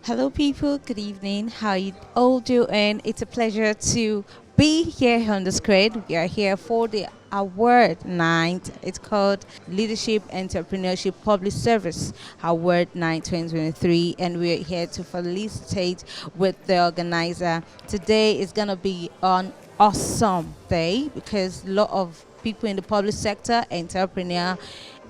Hello, people. Good evening. How you all doing? It's a pleasure to be here on the screen. We are here for the award night. It's called Leadership Entrepreneurship Public Service Award Night 2023, and we're here to felicitate with the organizer. Today is gonna be an awesome day because a lot of people in the public sector, entrepreneur,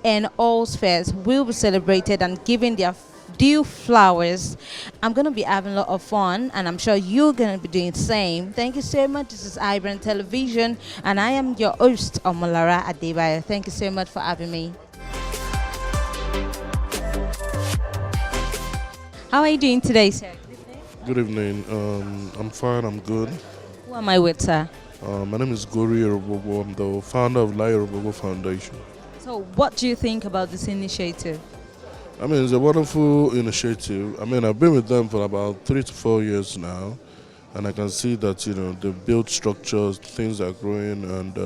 and all spheres will be celebrated and given their due flowers. I'm gonna be having a lot of fun, and I'm sure you're gonna be doing the same. Thank you so much. This is Ibran Television, and I am your host, Omolara Adebayo. Thank you so much for having me. How are you doing today, sir? Good evening. I'm fine. I'm good. Who am I with, sir? My name is Gori Yorubogo. I'm the founder of Lai Yorubogo Foundation. So, what do you think about this initiative? I mean, it's a wonderful initiative. I mean, I've been with them for about 3 to 4 years now, and I can see that they've built structures, things are growing, and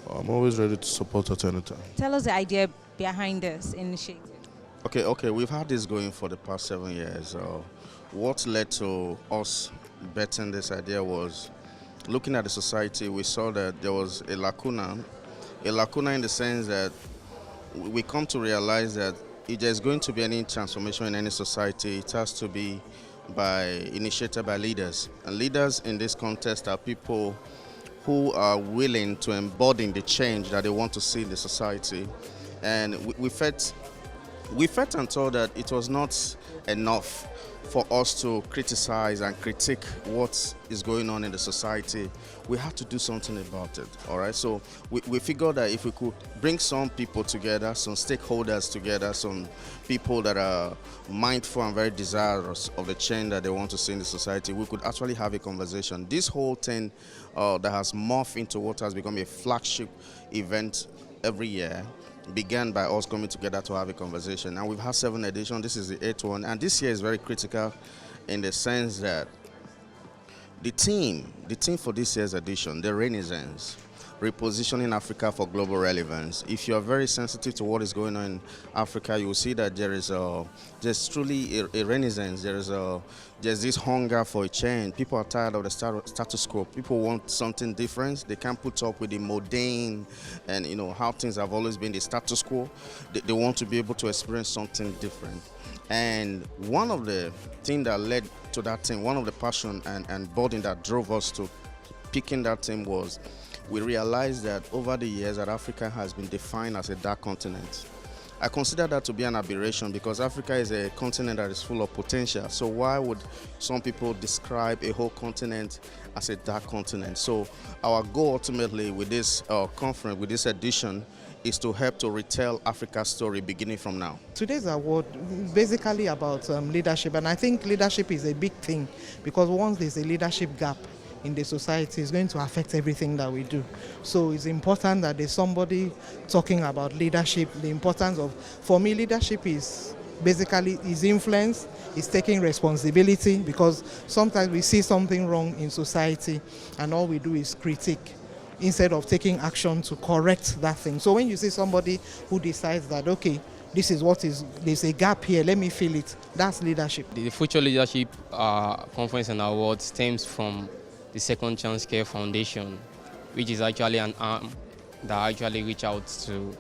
I'm always ready to support at any time. Tell us the idea behind this initiative. Okay. We've had this going for the past 7 years. What led to us betting this idea was looking at the society. We saw that there was a lacuna in the sense that we come to realize that if there's going to be any transformation in any society, it has to be initiated by leaders. And leaders in this context are people who are willing to embody the change that they want to see in the society. And we felt and told that it was not enough for us to criticize and critique what is going on in the society. We have to do something about it, all right? So we figured that if we could bring some people together, some stakeholders together, some people that are mindful and very desirous of the change that they want to see in the society, we could actually have a conversation. This whole thing that has morphed into what has become a flagship event every year began by us coming together to have a conversation. And we've had 7 editions. This is the 8th one. And this year is very critical in the sense that the theme for this year's edition, the Renaissance, repositioning Africa for global relevance. If you are very sensitive to what is going on in Africa, you will see that there's truly a renaissance. There's this hunger for a change. People are tired of the status quo. People want something different. They can't put up with the mundane and how things have always been the status quo. They want to be able to experience something different. And one of the things that led to that thing, one of the passion and burden that drove us to picking that thing was we realized that over the years that Africa has been defined as a dark continent. I consider that to be an aberration because Africa is a continent that is full of potential. So why would some people describe a whole continent as a dark continent? So our goal ultimately with this conference, with this edition, is to help to retell Africa's story beginning from now. Today's award is basically about leadership, and I think leadership is a big thing because once there's a leadership gap in the society, it's going to affect everything that we do. So it's important that there's somebody talking about leadership, the importance of, for me, leadership is basically is influence, is taking responsibility, because sometimes we see something wrong in society and all we do is critique instead of taking action to correct that thing. So when you see somebody who decides that, okay, this is what is, there's a gap here, let me fill it, that's leadership. The Future Leadership Conference and Award stems from the Second Chance Care Foundation, which is actually an arm that actually reach out to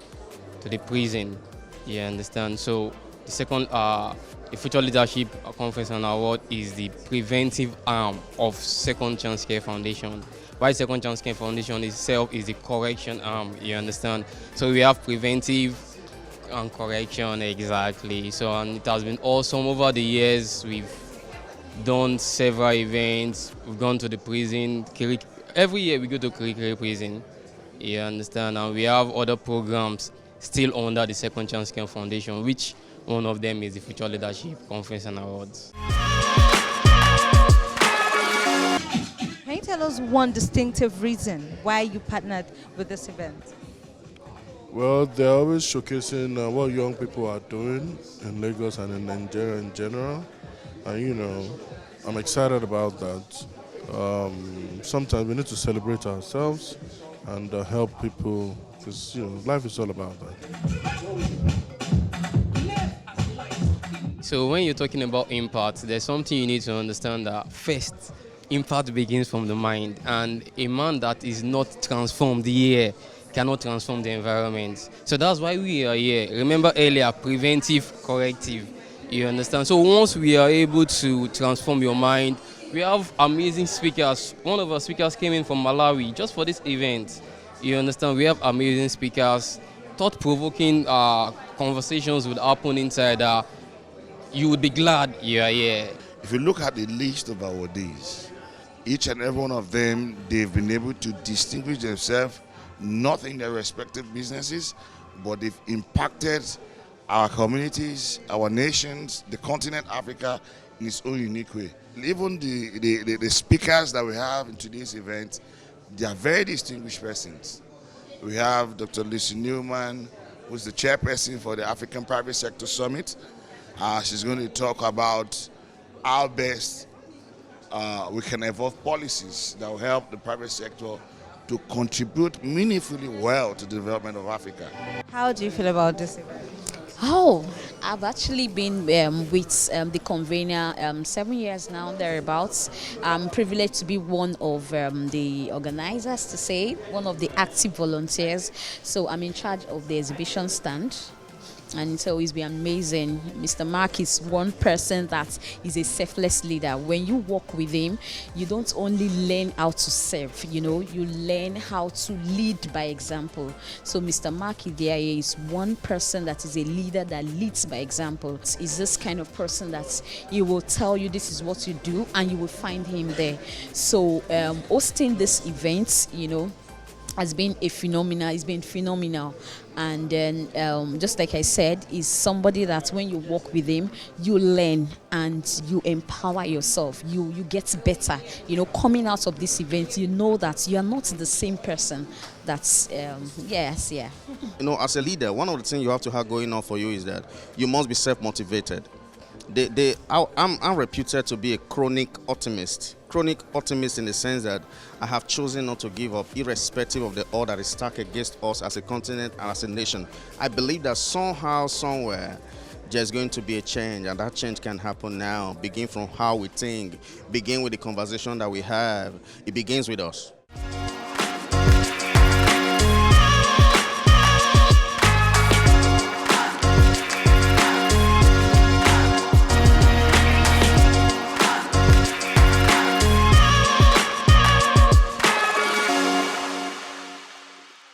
the prison. You understand? So the second, the Future Leadership Conference and Award is the preventive arm of Second Chance Care Foundation. Why Second Chance Care Foundation itself is the correction arm. You understand? So we have preventive and correction exactly. So and it has been awesome over the years. We've done several events. We've gone to the prison. Every year we go to Kirikiri prison. You understand? And we have other programs still under the Second Chance Care Foundation, which one of them is the Future Leadership Conference and Awards. Can you tell us one distinctive reason why you partnered with this event? Well, they're always showcasing what young people are doing in Lagos and in Nigeria in general. And I'm excited about that. Sometimes we need to celebrate ourselves and help people because life is all about that. So when you're talking about impact, there's something you need to understand that first, impact begins from the mind, and a man that is not transformed here cannot transform the environment. So that's why we are here. Remember earlier, preventive, corrective. You understand? So once we are able to transform your mind, we have amazing speakers. One of our speakers came in from Malawi just for this event. You understand? We have amazing speakers. Thought-provoking conversations would happen inside. You would be glad you are here. If you look at the list of our days, each and every one of them, they've been able to distinguish themselves, not in their respective businesses, but they've impacted our communities, our nations, the continent Africa in its own unique way. Even the speakers that we have in today's event, they are very distinguished persons. We have Dr. Lucy Newman, who's the chairperson for the African Private Sector Summit. She's going to talk about how best we can evolve policies that will help the private sector to contribute meaningfully well to the development of Africa. How do you feel about this event? Oh, I've actually been with the convener 7 years now, thereabouts. I'm privileged to be one of the organizers, to say, one of the active volunteers. So I'm in charge of the exhibition stand. And so it's been amazing. Mr. Mark is one person that is a selfless leader. When you work with him, you don't only learn how to serve, you learn how to lead by example. So Mr. Mark Idiaye is one person that is a leader that leads by example. Is this kind of person that he will tell you this is what you do, and you will find him there. So hosting this event, has been a phenomenal. It's been phenomenal. And then just like I said, is somebody that when you work with him, you learn and you empower yourself. You get better. Coming out of this event, you know that you are not the same person. That's yes, yeah. As a leader, one of the things you have to have going on for you is that you must be self-motivated. I'm reputed to be a chronic optimist. Chronic optimist in the sense that I have chosen not to give up, irrespective of the odds that is stacked against us as a continent and as a nation. I believe that somehow, somewhere, there's going to be a change, and that change can happen now. Begin from how we think, begin with the conversation that we have. It begins with us.